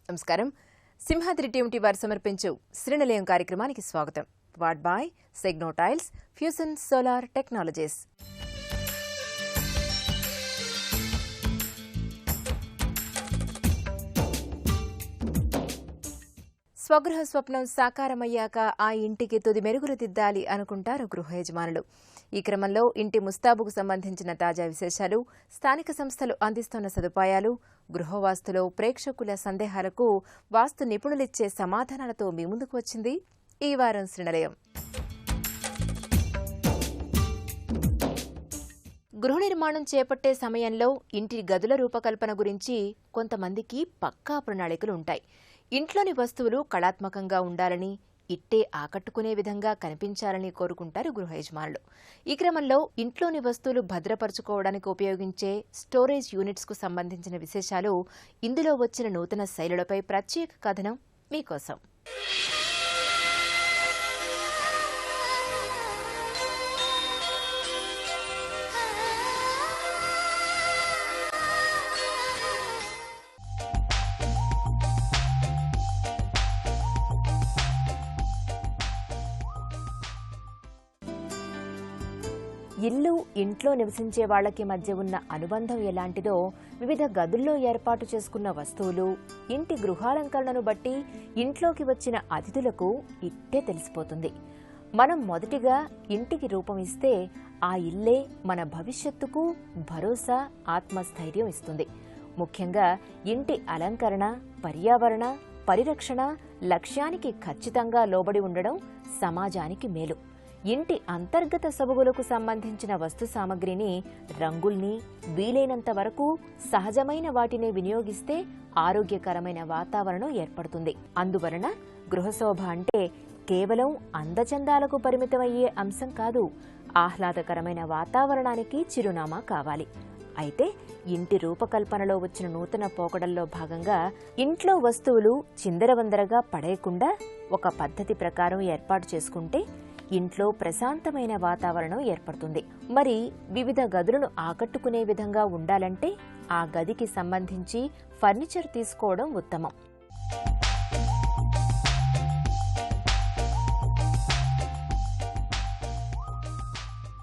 నమస్కారం. సింహాద్రి టీఎంటీ వారు సమర్పించు శ్రీనిలయం కార్యక్రమానికి స్వాగతం. వాడ్ by Segno Tiles, Fusion Solar Technologies. స్వగృహ స్వప్నం సాకారమయ్యాక ఆ ఇంటికి తుది మెరుగులు దిద్దాలి అనుకుంటారు గృహ యజమానులు. ఈ క్రమంలో ఇంటి ముస్తాబుకు సంబంధించిన తాజా విశేషాలు, స్థానిక సంస్థలు అందిస్తున్న సదుపాయాలు, గృహవాస్తులో ప్రేక్షకుల సందేహాలకు వాస్తు నిపుణులిచ్చే సమాధానాలతో మీ ముందుకు వచ్చింది ఈ వారం శ్రీనిలయం. గృహ నిర్మాణం చేపట్టే సమయంలో ఇంటి గదుల రూపకల్పన గురించి కొంతమందికి పక్కా ప్రణాళికలు ఉంటాయి. ఇంట్లోని వస్తువులు కళాత్మకంగా ఉండాలని, ఇట్టే ఆకట్టుకునే విధంగా కనిపించాలని కోరుకుంటారు గృహ యజమానులు. ఈ క్రమంలో ఇంట్లోని వస్తువులు భద్రపరుచుకోవడానికి ఉపయోగించే స్టోరేజ్ యూనిట్స్కు సంబంధించిన విశేషాలు, ఇందులో వచ్చిన నూతన శైలులపై ప్రత్యేక కథనం మీకోసం. ఇల్లు, ఇంట్లో నివసించే వాళ్లకి మధ్య ఉన్న అనుబంధం ఎలాంటిదో వివిధ గదుల్లో ఏర్పాటు చేసుకున్న వస్తువులు, ఇంటి గృహాలంకరణను బట్టి ఇంట్లోకి వచ్చిన అతిథులకు ఇట్టే తెలిసిపోతుంది. మనం మొదటిగా ఇంటికి రూపం ఇస్తే ఆ ఇల్లే మన భవిష్యత్తుకు భరోసా, ఆత్మస్థైర్యం ఇస్తుంది. ముఖ్యంగా ఇంటి అలంకరణ, పర్యావరణ పరిరక్షణ లక్ష్యానికి ఖచ్చితంగా లోబడి ఉండడం సమాజానికి మేలు. ఇంటి అంతర్గత సొబగులకు సంబంధించిన వస్తు సామగ్రిని, రంగుల్ని వీలైనంత వరకు సహజమైన వాటినే వినియోగిస్తే ఆరోగ్యకరమైన వాతావరణం ఏర్పడుతుంది. అందువలన గృహశోభ అంటే కేవలం అందచందాలకు పరిమితమయ్యే అంశం కాదు, ఆహ్లాదకరమైన వాతావరణానికి చిరునామా కావాలి. అయితే ఇంటి రూపకల్పనలో వచ్చిన నూతన పోకడల్లో భాగంగా ఇంట్లో వస్తువులు చిందరవందరగా పడేయకుండా ఒక పద్ధతి ప్రకారం ఏర్పాటు చేసుకుంటే ఇంట్లో ప్రశాంతమైన వాతావరణం ఏర్పడుతుంది. మరి వివిధ గదులను ఆకట్టుకునే విధంగా ఉండాలంటే ఆ గదికి సంబంధించి ఫర్నిచర్ తీసుకోవడం ఉత్తమం.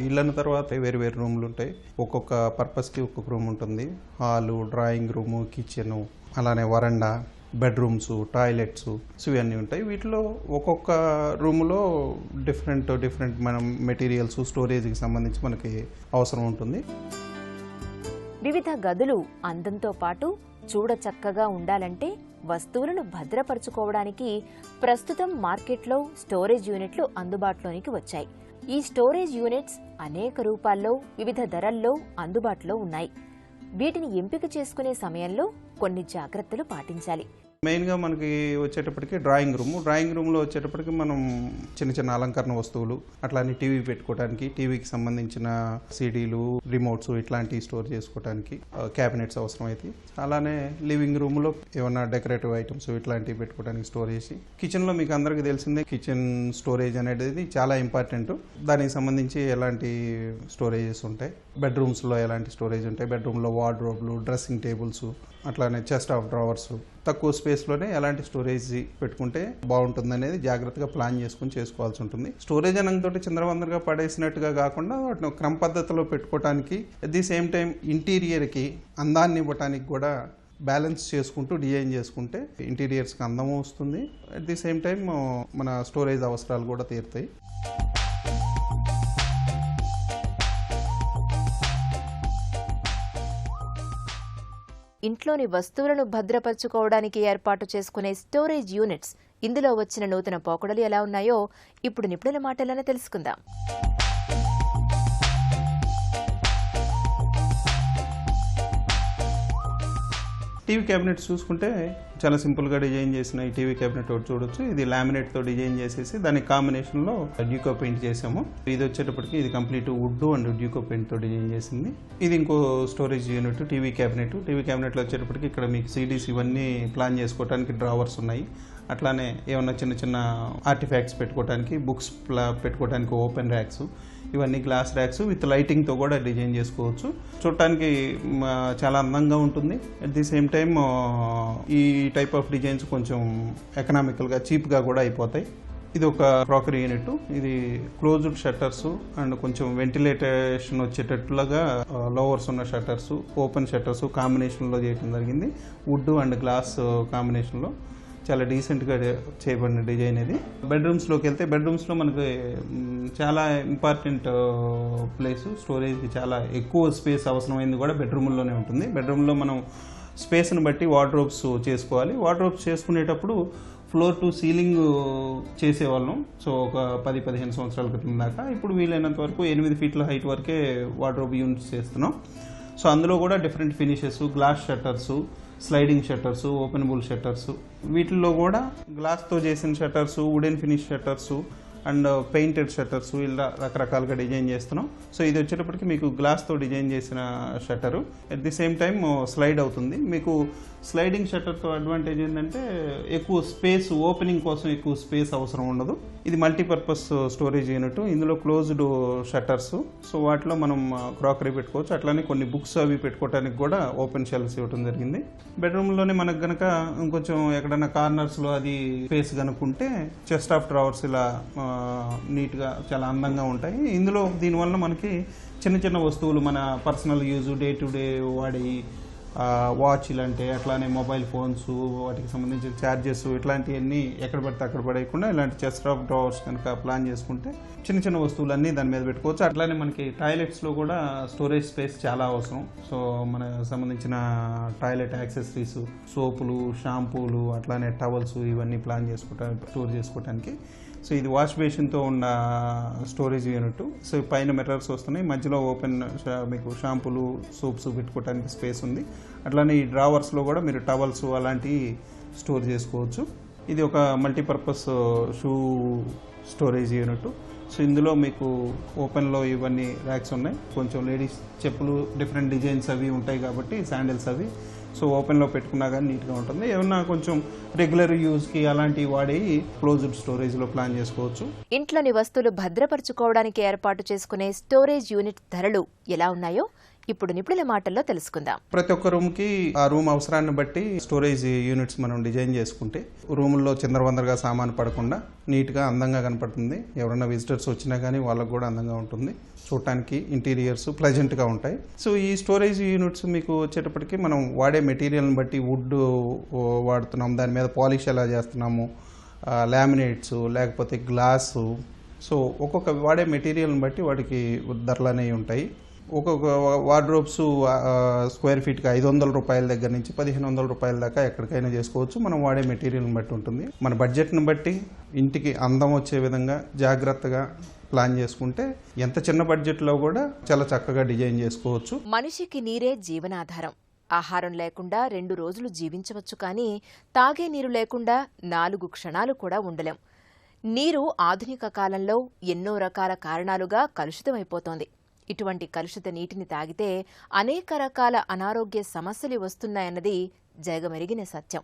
ఇళ్ళన్న తర్వాత వేరు వేరు రూమ్లు ఉంటాయి. ఒక్కొక్క పర్పస్కి ఒక్కొక్క రూమ్ ఉంటుంది. హాలు, డ్రాయింగ్ రూము, కిచెను, అలానే వరండా, బెడ్రూమ్స్, టాయిలెట్స్ ఇవన్నీ ఉంటాయి. వీటిలో ఒక్కొక్క రూములో డిఫరెంట్ మనం మెటీరియల్స్, స్టోరేజ్కి సంబంధించి మనకి అవసరం ఉంటుంది. వివిధ గదులు అందంతో పాటు చూడచక్కగా ఉండాలంటే వస్తువులను భద్రపరుచుకోవడానికి ప్రస్తుతం మార్కెట్లో స్టోరేజ్ యూనిట్లు అందుబాటులోనికి వచ్చాయి. ఈ స్టోరేజ్ యూనిట్స్ అనేక రూపాల్లో, వివిధ ధరల్లో అందుబాటులో ఉన్నాయి. వీటిని ఎంపిక చేసుకునే సమయంలో కొన్ని జాగ్రత్తలు పాటించాలి. మెయిన్గా మనకి వచ్చేటప్పటికి డ్రాయింగ్ రూమ్లో వచ్చేటప్పటికి మనం చిన్న చిన్న అలంకరణ వస్తువులు, అట్లానే టీవీ పెట్టుకోవడానికి, టీవీకి సంబంధించిన సీడీలు, రిమోట్స్ ఇట్లాంటివి స్టోర్ చేసుకోవడానికి క్యాబినెట్స్ అవసరం అవుతాయి. అలానే లివింగ్ రూమ్లో ఏమన్నా డెకరేటివ్ ఐటమ్స్ ఇట్లాంటివి పెట్టుకోవడానికి స్టోర్ చేసి, కిచెన్లో మీకు అందరికీ తెలిసిందే కిచెన్ స్టోరేజ్ అనేది చాలా ఇంపార్టెంట్. దానికి సంబంధించి ఎలాంటి స్టోరేజెస్ ఉంటాయి, బెడ్రూమ్స్లో ఎలాంటి స్టోరేజ్ ఉంటాయి, బెడ్రూమ్లో వార్డ్రోబ్లు, డ్రెస్సింగ్ టేబుల్స్, అట్లానే చెస్ట్ ఆఫ్ డ్రావర్స్, తక్కువ స్పేస్లోనే ఎలాంటి స్టోరేజ్ పెట్టుకుంటే బాగుంటుంది అనేది జాగ్రత్తగా ప్లాన్ చేసుకుని చేసుకోవాల్సి ఉంటుంది. స్టోరేజ్ అనంతోటి చిందరవందరగా పడేసినట్టుగా కాకుండా వాటిని క్రమ పద్ధతిలో పెట్టుకోవడానికి, అట్ ది సేమ్ టైం ఇంటీరియర్కి అందాన్ని ఇవ్వడానికి కూడా బ్యాలెన్స్ చేసుకుంటూ డిజైన్ చేసుకుంటే ఇంటీరియర్స్కి అందము వస్తుంది. అట్ ది సేమ్ టైం మన స్టోరేజ్ అవసరాలు కూడా తీరుతాయి. ఇంట్లోని వస్తువులను భద్రపరుచుకోవడానికి ఏర్పాటు చేసుకునే స్టోరేజ్ యూనిట్స్, ఇందులో వచ్చిన నూతన పోకడలు ఎలా ఉన్నాయో ఇప్పుడు నిపుణుల మాటల్లోనే తెలుసుకుందాం. టీవీ క్యాబినెట్స్ చూసుకుంటే చాలా సింపుల్గా డిజైన్ చేసిన ఈ టీవీ క్యాబినెట్ ఒకటి చూడొచ్చు. ఇది లామినేట్తో డిజైన్ చేసేసి దాని కాంబినేషన్లో డ్యూకో పెయింట్ చేసాము. ఇది వచ్చేటప్పటికి ఇది కంప్లీట్ వుడ్ అండ్ డ్యూకో పెయింట్తో డిజైన్ చేసింది. ఇది ఇంకో స్టోరేజ్ యూనిట్ టీవీ క్యాబినెట్లో వచ్చేటప్పటికి ఇక్కడ మీకు సీడీస్ ఇవన్నీ ప్లాన్ చేసుకోవడానికి డ్రావర్స్ ఉన్నాయి. అట్లానే ఏమన్నా చిన్న చిన్న ఆర్టిఫాక్ట్స్ పెట్టుకోవడానికి, బుక్స్ పెట్టుకోవడానికి ఓపెన్ ర్యాక్స్, ఇవన్నీ గ్లాస్ ర్యాక్స్ విత్ లైటింగ్తో కూడా డిజైన్ చేసుకోవచ్చు. చూడటానికి చాలా అందంగా ఉంటుంది. అట్ ది సేమ్ టైమ్ ఈ టైప్ ఆఫ్ డిజైన్స్ కొంచెం ఎకనామికల్గా చీప్గా కూడా అయిపోతాయి. ఇది ఒక క్రాకరీ యూనిట్. ఇది క్లోజ్డ్ షట్టర్స్ అండ్ కొంచెం వెంటిలేటేషన్ వచ్చేటట్లుగా లోవర్స్ ఉన్న షట్టర్స్, ఓపెన్ షట్టర్స్ కాంబినేషన్లో చేయడం జరిగింది. వుడ్ అండ్ గ్లాస్ కాంబినేషన్లో చాలా డీసెంట్గా చేయబడిన డిజైన్ ఇది. బెడ్రూమ్స్లోకి వెళ్తే బెడ్రూమ్స్లో మనకి చాలా ఇంపార్టెంట్ ప్లేస్, స్టోరేజ్కి చాలా ఎక్కువ స్పేస్ అవసరమైంది కూడా బెడ్రూమ్లోనే ఉంటుంది. బెడ్రూమ్లో మనం స్పేస్ని బట్టి వార్డ్రోబ్స్ చేసుకోవాలి. వార్డ్రోబ్స్ చేసుకునేటప్పుడు ఫ్లోర్ టు సీలింగ్ చేసేవాళ్ళం. సో ఒక 10-15 సంవత్సరాల క్రితం దాకా. ఇప్పుడు వీలైనంత వరకు 8 ఫీట్ల హైట్ వరకే వార్డ్రోబ్ యూనిట్స్ చేస్తున్నాం. సో అందులో కూడా different finishes, glass shutters, sliding shutters, openable shutters, వీటిల్లో కూడా గ్లాస్తో చేసిన shutters, wooden finish shutters and painted shutters ఇలా రకరకాలుగా డిజైన్ చేస్తున్నాం. సో ఇది వచ్చేటప్పటికి మీకు గ్లాస్తో డిజైన్ చేసిన shutter. At the same time slide అవుతుంది. మీకు స్లైడింగ్ షట్టర్తో అడ్వాంటేజ్ ఏంటంటే ఎక్కువ స్పేస్, ఓపెనింగ్ కోసం ఎక్కువ స్పేస్ అవసరం ఉండదు. ఇది మల్టీపర్పస్ స్టోరేజ్ యూనిట్. ఇందులో క్లోజ్డ్ షట్టర్స్. సో వాటిలో మనం క్రాకరీ పెట్టుకోవచ్చు. అట్లానే కొన్ని బుక్స్ అవి పెట్టుకోవడానికి కూడా ఓపెన్ షెల్ఫ్స్ ఇవ్వడం జరిగింది. బెడ్రూమ్లోనే మనకు గనక ఇంకొంచెం ఎక్కడైనా కార్నర్స్లో అది స్పేస్ కనుక్కుంటే చెస్ట్ ఆఫ్ డ్రావర్స్ ఇలా నీట్గా చాలా అందంగా ఉంటాయి. ఇందులో దీనివల్ల మనకి చిన్న చిన్న వస్తువులు, మన personal use, day to day వాడి వాచ్లు అంటే, అట్లానే మొబైల్ ఫోన్స్, వాటికి సంబంధించిన ఛార్జెస్, ఇట్లాంటివన్నీ ఎక్కడ పడితే అక్కడ పడేయకుండా ఇలాంటి చెస్ట్ ఆఫ్ డ్రావర్స్ కనుక ప్లాన్ చేసుకుంటే చిన్న చిన్న వస్తువులన్నీ దాని మీద పెట్టుకోవచ్చు. అట్లానే మనకి టాయిలెట్స్లో కూడా స్టోరేజ్ స్పేస్ చాలా అవసరం. సో మనకు సంబంధించిన టాయిలెట్ యాక్సెసరీస్, సోపులు, షాంపూలు, అట్లానే టవల్స్ ఇవన్నీ ప్లాన్ స్టోర్ చేసుకోవడానికి. సో ఇది వాష్ బేసిన్తో ఉన్న స్టోరేజ్ యూనిట్. సో పైన మిర్రర్స్ వస్తున్నాయి, మధ్యలో ఓపెన్ మీకు షాంపూలు, సోప్స్ పెట్టుకోవడానికి స్పేస్ ఉంది. అట్లానే ఈ డ్రావర్స్లో కూడా మీరు టవల్స్ అలాంటివి స్టోర్ చేసుకోవచ్చు. ఇది ఒక multipurpose shoe storage unit. So ఇందులో మీకు ఓపెన్లో ఇవన్నీ ర్యాక్స్ ఉన్నాయి. కొంచెం లేడీస్ చెప్పులు, డిఫరెంట్ డిజైన్స్ అవి ఉంటాయి కాబట్టి శాండిల్స్ అవి సో ఓపెన్లో పెట్టుకున్నా కానీ నీట్గా ఉంటుంది. ఏమన్నా కొంచెం రెగ్యులర్ యూజ్కి అలాంటివి వాడి క్లోజ్డ్ స్టోరేజ్లో ప్లాన్ చేసుకోవచ్చు. ఇంట్లోని వస్తువులు భద్రపరుచుకోవడానికి ఏర్పాటు చేసుకునే స్టోరేజ్ యూనిట్ ధరలు ఎలా ఉన్నాయో ఇప్పుడు నిపుణుల మాటల్లో తెలుసుకుందాం. ప్రతి ఒక్క రూమ్కి ఆ రూమ్ అవసరాన్ని బట్టి స్టోరేజ్ యూనిట్స్ మనం డిజైన్ చేసుకుంటే రూముల్లో చిందరవందరగా సామాను పడకుండా నీట్గా అందంగా కనపడుతుంది. ఎవరైనా విజిటర్స్ వచ్చినా కానీ వాళ్ళకు కూడా అందంగా ఉంటుంది. చూడటానికి ఇంటీరియర్స్ ప్లెజెంట్గా ఉంటాయి. సో ఈ స్టోరేజ్ యూనిట్స్ మీకు వచ్చేటప్పటికి మనం వాడే మెటీరియల్ని బట్టి వుడ్ వాడుతున్నాం, దాని మీద పాలిష్ ఎలా చేస్తున్నాము, లామినేట్స్ లేకపోతే గ్లాసు, సో ఒక్కొక్క వాడే మెటీరియల్ని బట్టి వాటికి ధరలు అనేవి ఉంటాయి. ఒక్కొక్క వార్డ్రోబ్స్ స్క్వేర్ ఫీట్కి 500 రూపాయల దగ్గర నుంచి 1500 రూపాయల దాకా ఎక్కడికైనా చేసుకోవచ్చు. మనం వాడే మెటీరియల్ని బట్టి ఉంటుంది. మన బడ్జెట్ని బట్టి ఇంటికి అందం వచ్చే విధంగా జాగ్రత్తగా ప్లాన్ చేసుకుంటే ఎంత చిన్న బడ్జెట్లో కూడా చాలా చక్కగా డిజైన్ చేసుకోవచ్చు. మనిషికి నీరే జీవనాధారం. ఆహారం లేకుండా 2 రోజులు జీవించవచ్చు, కానీ తాగే నీరు లేకుండా 4 క్షణాలు కూడా ఉండలేం. నీరు ఆధునిక కాలంలో ఎన్నో రకాల కారణాలుగా కలుషితమైపోతోంది. ఇటువంటి కలుషిత నీటిని తాగితే అనేక రకాల అనారోగ్య సమస్యలు వస్తున్నాయన్నది జగమెరిగిన సత్యం.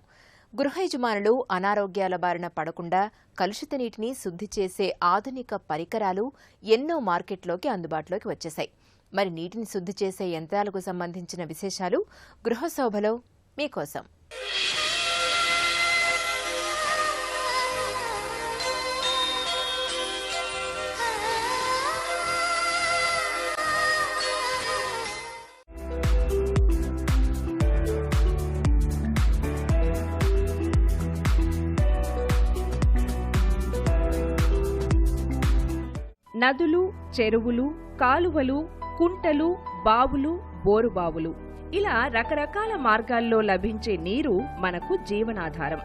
గృహ యజమానులు అనారోగ్యాల బారిన పడకుండా కలుషిత నీటిని శుద్ధి చేసే ఆధునిక పరికరాలు ఎన్నో మార్కెట్లోకి అందుబాటులోకి వచ్చేశాయి. మరి నీటిని శుద్ధి చేసే యంత్రాలకు సంబంధించిన విశేషాలు గృహశోభలో మీకోసం. నదులు, చెరువులు, కాలువలు, కుంటలు, బావులు, బోరుబావులు ఇలా రకరకాల మార్గాల్లో లభించే నీరు మనకు జీవనాధారం.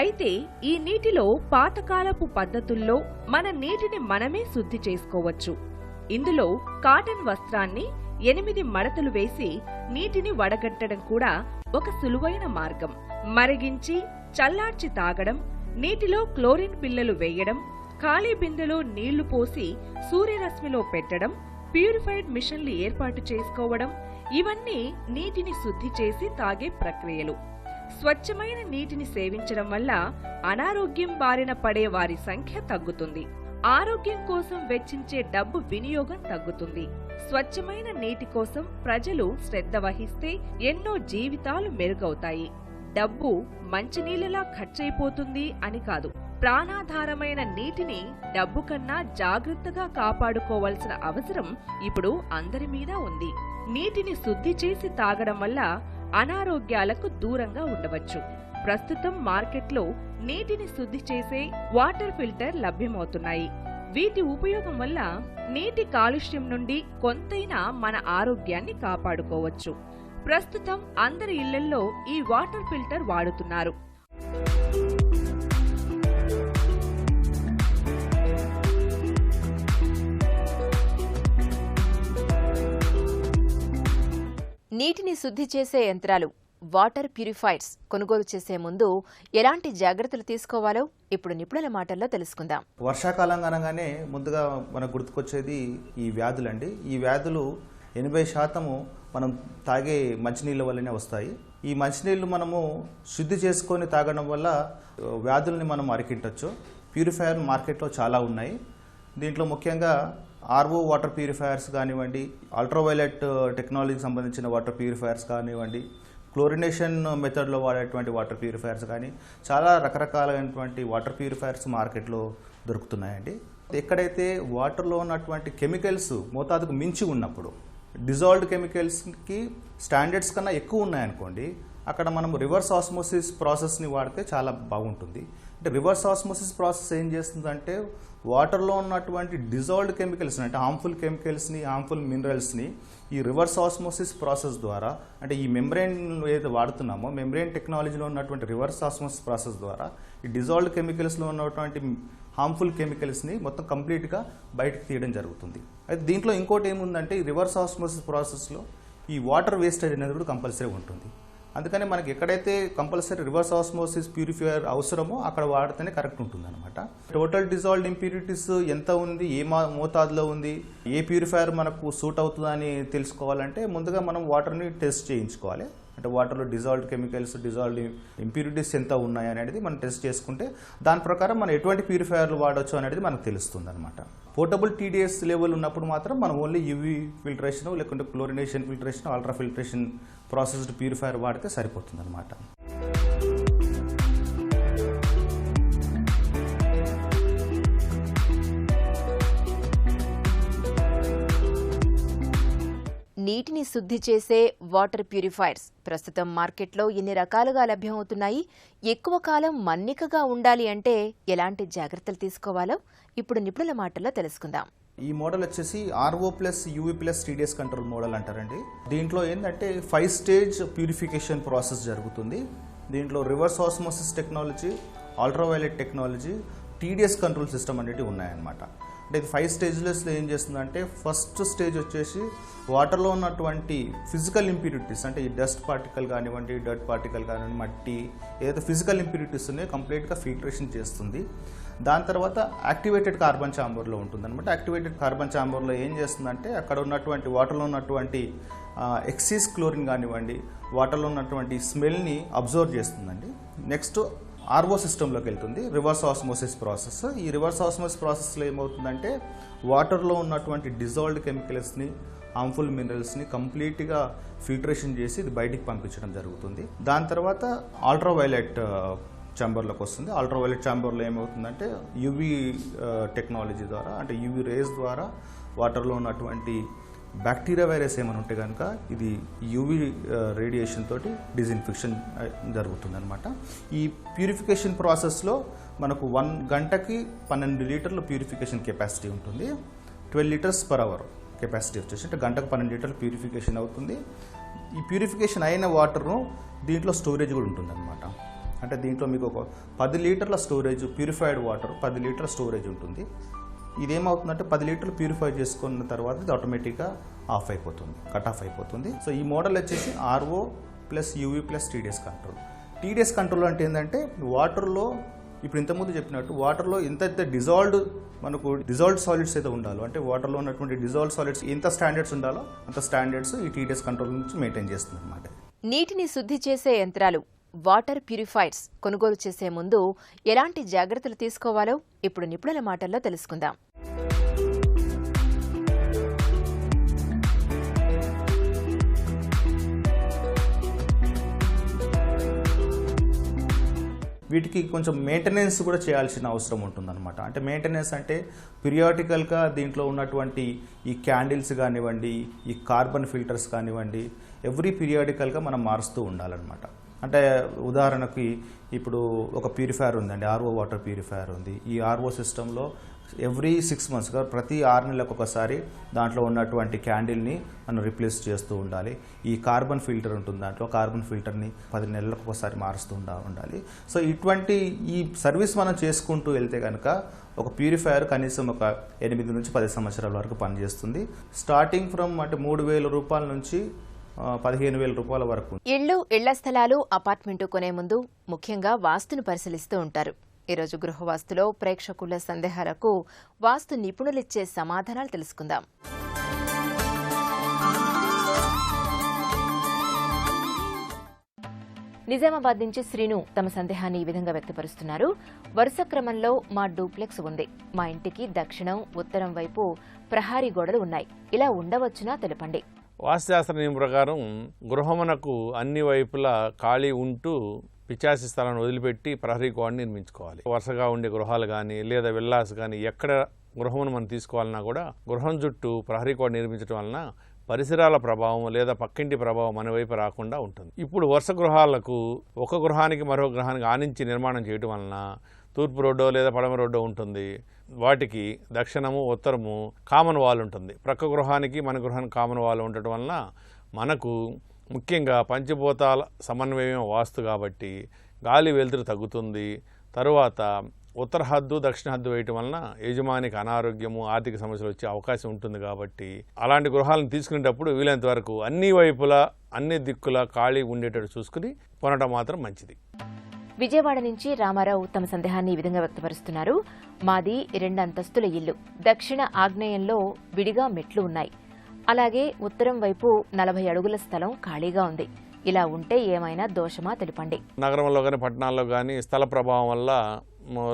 అయితే ఈ నీటిలో పాతకాలపు పద్ధతుల్లో మన నీటిని మనమే శుద్ధి చేసుకోవచ్చు. ఇందులో కాటన్ వస్త్రాన్ని 8 మడతలు వేసి నీటిని వడగట్టడం కూడా ఒక సులువైన మార్గం. మరిగించి చల్లార్చి తాగడం, నీటిలో క్లోరిన్ బిళ్ళలు వేయడం, ఖాళీ బిందెలో నీళ్లు పోసి సూర్యరశ్మిలో పెట్టడం, ప్యూరిఫైడ్ మిషన్లు ఏర్పాటు చేసుకోవడం, ఇవన్నీ నీటిని శుద్ధి చేసి తాగే ప్రక్రియలు. స్వచ్ఛమైన నీటిని సేవించడం వల్ల అనారోగ్యం బారిన పడే వారి సంఖ్య తగ్గుతుంది. ఆరోగ్యం కోసం వెచ్చించే డబ్బు వినియోగం తగ్గుతుంది. స్వచ్ఛమైన నీటి కోసం ప్రజలు శ్రద్ధ వహిస్తే ఎన్నో జీవితాలు మెరుగవుతాయి. డబ్బు మంచినీళ్ళలా ఖర్చయిపోతుంది అని కాదు. ప్రాణాధారమైన నీటిని డబ్బు కన్నా జాగ్రత్తగా కాపాడుకోవాల్సిన అవసరం ఇప్పుడు అందరి మీద ఉంది. నీటిని శుద్ధి చేసి తాగడం వల్ల అనారోగ్యాలకు దూరంగా ఉండవచ్చు. ప్రస్తుతం మార్కెట్లో నీటిని శుద్ధి చేసే వాటర్ ఫిల్టర్ లభ్యమవుతున్నాయి. వీటి ఉపయోగం వల్ల నీటి కాలుష్యం నుండి కొంతైనా మన ఆరోగ్యాన్ని కాపాడుకోవచ్చు. ప్రస్తుతం అందరి ఇళ్లల్లో ఈ వాటర్ ఫిల్టర్ వాడుతున్నారు. నీటిని శుద్ధి చేసే యంత్రాలు వాటర్ ప్యూరిఫైర్స్ కొనుగోలు చేసే ముందు ఎలాంటి జాగ్రత్తలు తీసుకోవాలో ఇప్పుడు నిపుణుల మాటల్లో తెలుసుకుందాం. వర్షాకాలం అనగానే ముందుగా మనకు గుర్తుకొచ్చేది ఈ వ్యాధులండి. ఈ వ్యాధులు 80% మనం తాగే మంచినీళ్ళ వల్లనే వస్తాయి. ఈ మంచినీళ్ళు మనము శుద్ధి చేసుకొని తాగడం వల్ల వ్యాధుల్ని మనం అరికించవచ్చు. ప్యూరిఫైయర్ మార్కెట్లో చాలా ఉన్నాయి. దీంట్లో ముఖ్యంగా ఆర్ఓ వాటర్ ప్యూరిఫైయర్స్ కానివ్వండి, అల్ట్రావైలెట్ టెక్నాలజీకి సంబంధించిన వాటర్ ప్యూరిఫైయర్స్ కానివ్వండి, క్లోరినేషన్ మెథడ్లో వాడేటువంటి వాటర్ ప్యూరిఫైయర్స్ కానీ చాలా రకరకాలైనటువంటి వాటర్ ప్యూరిఫైయర్స్ మార్కెట్లో దొరుకుతున్నాయండి. ఎక్కడైతే వాటర్లో ఉన్నటువంటి కెమికల్స్ మోతాదుకు మించి ఉన్నప్పుడు, డిజాల్వ్డ్ కెమికల్స్కి స్టాండర్డ్స్ కన్నా ఎక్కువ ఉన్నాయనుకోండి, అక్కడ మనం రివర్స్ ఆస్మోసిస్ ప్రాసెస్ని వాడితే చాలా బాగుంటుంది. అంటే రివర్స్ ఆస్మోసిస్ ప్రాసెస్ ఏం చేస్తుందంటే వాటర్లో ఉన్నటువంటి డిజాల్వ్డ్ కెమికల్స్ని, అంటే హార్మ్ఫుల్ కెమికల్స్ని, హార్మ్ఫుల్ మినరల్స్ని ఈ రివర్స్ ఆస్మోసిస్ ప్రాసెస్ ద్వారా, అంటే ఈ మెంబ్రెయిన్ ఏదైతే వాడుతున్నామో మెంబ్రెయిన్ టెక్నాలజీలో ఉన్నటువంటి రివర్స్ ఆస్మోసిస్ ప్రాసెస్ ద్వారా ఈ డిజాల్వ్డ్ కెమికల్స్లో ఉన్నటువంటి హార్మ్ఫుల్ కెమికల్స్ని మొత్తం కంప్లీట్గా బయటకు తీయడం జరుగుతుంది. అయితే దీంట్లో ఇంకోటి ఏముందంటే ఈ రివర్స్ ఆస్మోసిస్ ప్రాసెస్లో ఈ వాటర్ వేస్టేజ్ అనేది కూడా కంపల్సరీ ఉంటుంది. అందుకని మనకి ఎక్కడైతే కంపల్సరీ రివర్స్ ఆస్మోసిస్ ప్యూరిఫైయర్ అవసరమో అక్కడ వాడితేనే కరెక్ట్ ఉంటుంది అనమాట. టోటల్ డిజాల్వ్డ్ ఇంప్యూరిటీస్ ఎంత ఉంది, ఏ మోతాదులో ఉంది, ఏ ప్యూరిఫైయర్ మనకు సూట్ అవుతుందని తెలుసుకోవాలంటే ముందుగా మనం వాటర్ని టెస్ట్ చేయించుకోవాలి. అంటే వాటర్లో డిజాల్వ్డ్ కెమికల్స్, డిజాల్వ్డ్ ఇంప్యూరిటీస్ ఎంత ఉన్నాయి అనేది మనం టెస్ట్ చేసుకుంటే దాని ప్రకారం మనం ఎటువంటి ప్యూరిఫైయర్లు వాడవచ్చు అనేది మనకు తెలుస్తుంది అనమాట. పోర్టబుల్ టీడీఎస్ లెవెల్ ఉన్నప్పుడు మాత్రం మనం ఓన్లీ యూవీ ఫిల్టరేషన్, లేకుంటే chlorination filtration, ultra filtration processed purifier వాడితే సరిపోతుంది అనమాట. నీటిని శుద్ధి చేసే వాటర్ ప్యూరిఫైర్స్ ప్రస్తుతం మార్కెట్లో ఎన్ని రకాలుగా లభ్యమవుతున్నాయి, ఎక్కువ కాలం మన్నికగా ఉండాలి అంటే ఎలాంటి జాగ్రత్తలు తీసుకోవాలో ఇప్పుడు నిపుణుల మాటల్లో తెలుసుకుందాం. ఈ మోడల్ వచ్చేసి RO plus UV plus TDS control model అంటారండి. దీంట్లో ఏంటంటే 5 స్టేజ్ ప్యూరిఫికేషన్ ప్రాసెస్ జరుగుతుంది. దీంట్లో reverse osmosis technology, ultraviolet technology, TDS control system అనేవి ఉన్నాయన్నమాట. అంటే ఇది 5 స్టేజ్లెస్లో ఏం చేస్తుందంటే ఫస్ట్ స్టేజ్ వచ్చేసి వాటర్లో ఉన్నటువంటి ఫిజికల్ ఇంప్యూరిటీస్, అంటే ఈ డస్ట్ పార్టికల్ కానివ్వండి, డర్ట్ పార్టికల్ కానివ్వండి, మట్టి, ఏదైతే ఫిజికల్ ఇంప్యూరిటీస్ ఉన్నాయో కంప్లీట్గా ఫిల్టరేషన్ చేస్తుంది. దాని తర్వాత యాక్టివేటెడ్ కార్బన్ ఛాంబర్లో ఉంటుందన్నమాట. యాక్టివేటెడ్ కార్బన్ ఛాంబర్లో ఏం చేస్తుందంటే అక్కడ ఉన్నటువంటి వాటర్లో ఉన్నటువంటి ఎక్సీస్ క్లోరిన్ కానివ్వండి, వాటర్లో ఉన్నటువంటి స్మెల్ని అబ్జర్వ్ చేస్తుందండి. నెక్స్ట్ ఆర్ఓ సిస్టంలోకి వెళ్తుంది, రివర్స్ ఆస్మోసిస్ ప్రాసెస్. ఈ రివర్స్ ఆస్మోసిస్ ప్రాసెస్లో ఏమవుతుందంటే వాటర్లో ఉన్నటువంటి డిజాల్వ్డ్ కెమికల్స్ని, హార్మ్ఫుల్ మినరల్స్ని కంప్లీట్గా ఫిల్టరేషన్ చేసి ఇది బయటికి పంపించడం జరుగుతుంది. దాని తర్వాత అల్ట్రావైలెట్ ఛాంబర్లోకి వస్తుంది. అల్ట్రావైలెట్ ఛాంబర్లో ఏమవుతుందంటే యూవీ టెక్నాలజీ ద్వారా, అంటే యూవీ రేస్ ద్వారా వాటర్లో ఉన్నటువంటి బ్యాక్టీరియా వైరస్ ఏమైనా ఉంటే కనుక ఇది యూవీ రేడియేషన్ తోటి డిజిన్ఫెక్షన్ జరుగుతుందన్నమాట. ఈ ప్యూరిఫికేషన్ ప్రాసెస్లో మనకు 1 గంటకి 12 లీటర్ల ప్యూరిఫికేషన్ కెపాసిటీ ఉంటుంది. 12 లీటర్స్ పర్ అవర్ కెపాసిటీ వచ్చేసి, అంటే గంటకు 12 లీటర్ల ప్యూరిఫికేషన్ అవుతుంది. ఈ ప్యూరిఫికేషన్ అయిన వాటర్ను దీంట్లో స్టోరేజ్ కూడా ఉంటుందన్నమాట. అంటే దీంట్లో మీకు ఒక 10 లీటర్ల స్టోరేజ్, ప్యూరిఫైడ్ వాటర్ 10 లీటర్ల స్టోరేజ్ ఉంటుంది. ఇదేమవుతుందంటే 10 లీటర్లు ప్యూరిఫై చేసుకున్న తర్వాత ఇది ఆటోమేటిక్గా ఆఫ్ అయిపోతుంది, కట్ ఆఫ్ అయిపోతుంది. సో ఈ మోడల్ వచ్చేసి RO plus UV plus TDS control. TDS control అంటే ఏంటంటే వాటర్లో ఇప్పుడు ఇంతకుముందు చెప్పినట్టు వాటర్లో ఎంతైతే మనకు డిజాల్వ్డ్ సాలిడ్స్ అయితే ఉండాలో, అంటే వాటర్లో ఉన్నటువంటి డిజాల్వ్డ్ సాలిడ్స్ ఎంత స్టాండర్డ్స్ ఉండాలో అంత స్టాండర్డ్స్ ఈ టీడీఎస్ కంట్రోల్ నుంచి మెయింటైన్ చేస్తుంది అనమాట. నీటిని శుద్ధి చేసే యంత్రాలు వాటర్ ప్యూరిఫైర్స్ కొనుగోలు చేసే ముందు ఎలాంటి జాగ్రత్తలు తీసుకోవాలో ఇప్పుడు నిపుణుల మాటల్లో తెలుసుకుందాం. వీటికి కొంచెం మెయింటెనెన్స్ కూడా చేయాల్సిన అవసరం ఉంటుందన్నమాట. అంటే మెయింటెనెన్స్ అంటే పీరియాడికల్గా దీంట్లో ఉన్నటువంటి ఈ క్యాండిల్స్ కానివ్వండి, ఈ కార్బన్ ఫిల్టర్స్ కానివ్వండి, ఎవ్రీ పీరియాడికల్గా మనం మారుస్తూ ఉండాలన్నమాట. అంటే ఉదాహరణకి ఇప్పుడు ఒక ప్యూరిఫైయర్ ఉందండి, ఆర్ఓ వాటర్ ప్యూరిఫైయర్ ఉంది. ఈ ఆర్ఓ సిస్టంలో ఎవ్రీ 6 months ప్రతి 6 నెలలకు ఒకసారి దాంట్లో ఉన్నటువంటి క్యాండిల్ని మనం రిప్లేస్ చేస్తూ ఉండాలి. ఈ కార్బన్ ఫిల్టర్ ఉంటుంది, దాంట్లో కార్బన్ ఫిల్టర్ని 10 నెలలకు ఒకసారి మారుస్తూ ఉండాలి. సో ఇటువంటి ఈ సర్వీస్ మనం చేసుకుంటూ వెళ్తే కనుక ఒక ప్యూరిఫైయర్ కనీసం ఒక 8 నుంచి 10 సంవత్సరాల వరకు పనిచేస్తుంది. స్టార్టింగ్ ఫ్రమ్ అంటే 3,000 రూపాయల నుంచి 15,000 రూపాయల వరకు. ఇళ్ల స్థలాలు, అపార్ట్మెంటు కొనే ముందు ముఖ్యంగా వాస్తును పరిశీలిస్తూ ఉంటారు. ఈరోజు గృహవాస్తులో ప్రేక్షకుల సందేహాలకు వాస్తు నిపుణులిచ్చే సమాధానాలు తెలుసుకుందాం. నిజామాబాద్ నుంచి శ్రీను తమ సందేహాన్ని ఈ విధంగా వ్యక్తపరుస్తున్నారు. వరుస క్రమంలో మా డూప్లెక్స్ ఉంది. మా ఇంటికి దక్షిణం, ఉత్తరం వైపు ప్రహారీ గోడలు ఉన్నాయి. ఇలా ఉండవచ్చునా తెలపండి. వాస్తుశాస్త్ర నియమం ప్రకారం గృహమునకు అన్ని వైపులా ఖాళీ ఉంటూ పిచాసి స్థలాన్ని వదిలిపెట్టి ప్రహరీ గోడని నిర్మించుకోవాలి. వరుసగా ఉండే గృహాలు కానీ లేదా విల్లాస్ కానీ ఎక్కడ గృహమును మనం తీసుకోవాలన్నా కూడా గృహం చుట్టూ ప్రహరీ గోడ నిర్మించడం వలన పరిసరాల ప్రభావం లేదా పక్కింటి ప్రభావం మన వైపు రాకుండా ఉంటుంది. ఇప్పుడు వరుస గృహాలకు ఒక గృహానికి మరో గృహానికి ఆనించి నిర్మాణం చేయడం వలన తూర్పు రోడ్డో లేదా పడమ రోడ్డో ఉంటుంది. వాటికి దక్షిణము, ఉత్తరము కామన్ వాల్ ఉంటుంది. ప్రక్క గృహానికి మన గృహానికి కామన్ వాల్ ఉండటం వలన మనకు ముఖ్యంగా పంచభూతాల సమన్వయం వాస్తు కాబట్టి గాలి వెలుతురు తగ్గుతుంది. తరువాత ఉత్తర హద్దు, దక్షిణ హద్దు వేయటం వలన యజమానికి అనారోగ్యము, ఆర్థిక సమస్యలు వచ్చే అవకాశం ఉంటుంది. కాబట్టి అలాంటి గృహాలను తీసుకునేటప్పుడు వీలైనంత వరకు అన్ని వైపులా అన్ని దిక్కులా ఖాళీ ఉండేటట్టు చూసుకుని కొనడం మాత్రం మంచిది. విజయవాడ నుంచి రామారావు తమ సందేహాన్ని ఈ విధంగా వ్యక్తపరుస్తున్నారు. మాది 2 అంతస్తుల ఇల్లు. దక్షిణ ఆగ్నేయంలో విడిగా మెట్లు ఉన్నాయి. అలాగే ఉత్తరం వైపు 40 అడుగుల స్థలం ఖాళీగా ఉంది. ఇలా ఉంటే ఏమైనా దోషమా తెలుపండి. నగరంలో కానీ పట్టణాల్లో కానీ స్థల ప్రభావం వల్ల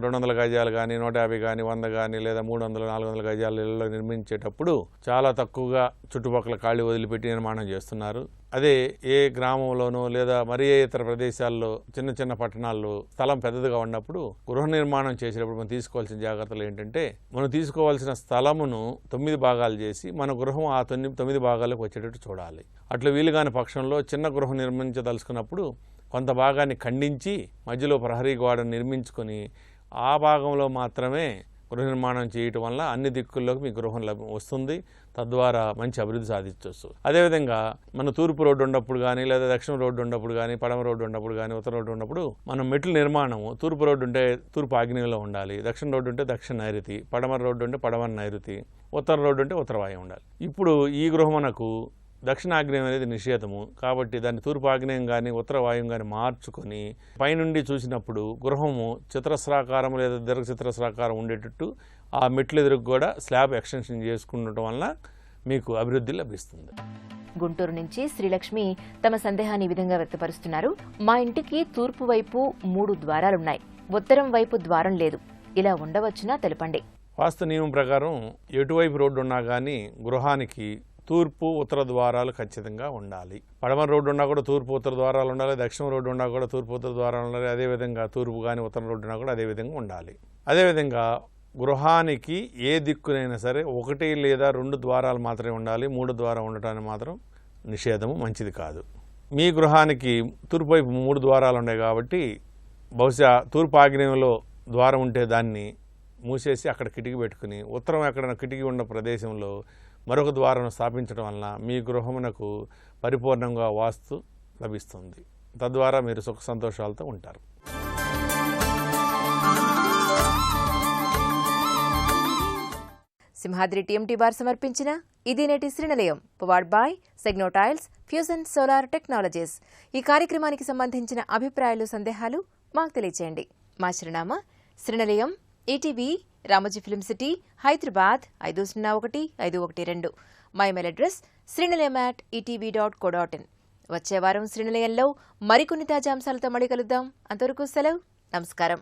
200 గజాలు కానీ 150 కానీ 100 కానీ లేదా 300, 400 గజాల ఇళ్లలో నిర్మించేటప్పుడు చాలా తక్కువగా చుట్టుపక్కల ఖాళీ వదిలిపెట్టి నిర్మాణం చేస్తున్నారు. అదే ఏ గ్రామంలోనో లేదా మరీ ఇతర ప్రదేశాల్లో చిన్న చిన్న పట్టణాల్లో స్థలం పెద్దదిగా ఉన్నప్పుడు గృహ నిర్మాణం చేసేటప్పుడు మనం తీసుకోవాల్సిన జాగ్రత్తలు ఏంటంటే, మనం తీసుకోవాల్సిన స్థలమును 9 భాగాలు చేసి మన గృహం ఆ 9 భాగాలకు వచ్చేటట్టు చూడాలి. అట్లా వీలుగాని పక్షంలో చిన్న గృహం నిర్మించదలుచుకున్నప్పుడు కొంత భాగాన్ని ఖండించి మధ్యలో ప్రహరీ గోడను నిర్మించుకొని ఆ భాగంలో మాత్రమే గృహ నిర్మాణం చేయటం వల్ల అన్ని దిక్కుల్లోకి మీ గృహం వస్తుంది. తద్వారా మంచి అభివృద్ధి సాధించవచ్చు. అదేవిధంగా మన తూర్పు రోడ్డు ఉన్నప్పుడు కానీ లేదా దక్షిణ రోడ్డు ఉన్నప్పుడు కానీ పడమ రోడ్డు ఉన్నప్పుడు కానీ ఉత్తర రోడ్డు ఉన్నప్పుడు మనం మెట్ల నిర్మాణము తూర్పు రోడ్డు ఉంటే తూర్పు ఆగ్నేయంలో ఉండాలి, దక్షిణ రోడ్డు ఉంటే దక్షిణ నైరుతి, పడమ రోడ్డు ఉంటే పడమ నైరుతి, ఉత్తర రోడ్డు ఉంటే ఉత్తరవాయం ఉండాలి. ఇప్పుడు ఈ గృహమునకు దక్షిణాగ్నేయం అనేది నిషేధము కాబట్టి దాన్ని తూర్పు ఆగ్నేయం కానీ ఉత్తర వాయువు కానీ మార్చుకొని పైనుండి చూసినప్పుడు గృహము చతురస్రాకారం లేదా దీర్ఘ చతురస్రాకారం ఉండేటట్టు ఆ మెట్లు ఎదురుకు కూడా స్లాబ్ ఎక్స్టెన్షన్ చేసుకుండటం వల్ల మీకు అభివృద్ధి లభిస్తుంది. గుంటూరు నుంచి శ్రీలక్ష్మి తమ సందేహాన్ని ఈ విధంగా వ్యక్తపరుస్తున్నారు. మా ఇంటికి తూర్పు వైపు 3 ద్వారాలున్నాయి. ఉత్తరం వైపు ద్వారం లేదు. ఇలా ఉండవచ్చునా తెలపండి. వాస్తు నియమం ప్రకారం ఎటువైపు రోడ్డు ఉన్నా కానీ గృహానికి తూర్పు ఉత్తర ద్వారాలు ఖచ్చితంగా ఉండాలి. పడమర రోడ్డు ఉన్నా కూడా తూర్పు ఉత్తర ద్వారాలు ఉండాలి, దక్షిణ రోడ్డు ఉన్నా కూడా తూర్పు ఉత్తర ద్వారాలు ఉండాలి. అదేవిధంగా తూర్పు కానీ ఉత్తర రోడ్డు ఉన్నా కూడా అదేవిధంగా ఉండాలి. అదేవిధంగా గృహానికి ఏ దిక్కునైనా సరే 1 లేదా 2 ద్వారాలు మాత్రమే ఉండాలి. 3 ద్వారాలు ఉండటానికి మాత్రం నిషేధము, మంచిది కాదు. మీ గృహానికి తూర్పు వైపు 3 ద్వారాలు ఉన్నాయి కాబట్టి బహుశా తూర్పు ఆగ్నేయంలో ద్వారం ఉంటే దాన్ని మూసేసి అక్కడ కిటికీ పెట్టుకుని ఉత్తరం ఎక్కడైనా కిటికీ ఉన్న ప్రదేశంలో మరొక ద్వారం స్థాపించడం వలన మీ గృహమునకు పరిపూర్ణంగా వాస్తు లభిస్తుంది. తద్వారా మీరు సుఖ సంతోషాలతో ఉంటారు. సింహాద్రి టీఎంటీ బార్ సమర్పించిన ఇది నేటి Srinilayam powered by Segno Tiles, Fusion Solar Technologies. ఈ కార్యక్రమానికి సంబంధించిన అభిప్రాయాలు, సందేహాలు మాకు తెలియచేయండి. మా చిరునామా Srinilayam, ETV, Ramoji Film City, Hyderabad 501512. మా ఇమెయిల్ అడ్రస్ srinilayam@etv.co.in. వచ్చే వారం శ్రీనిలయంలో మరికొన్ని తాజా అంశాలతో మళ్ళీ కలుద్దాం. అంతవరకు సెలవు, నమస్కారం.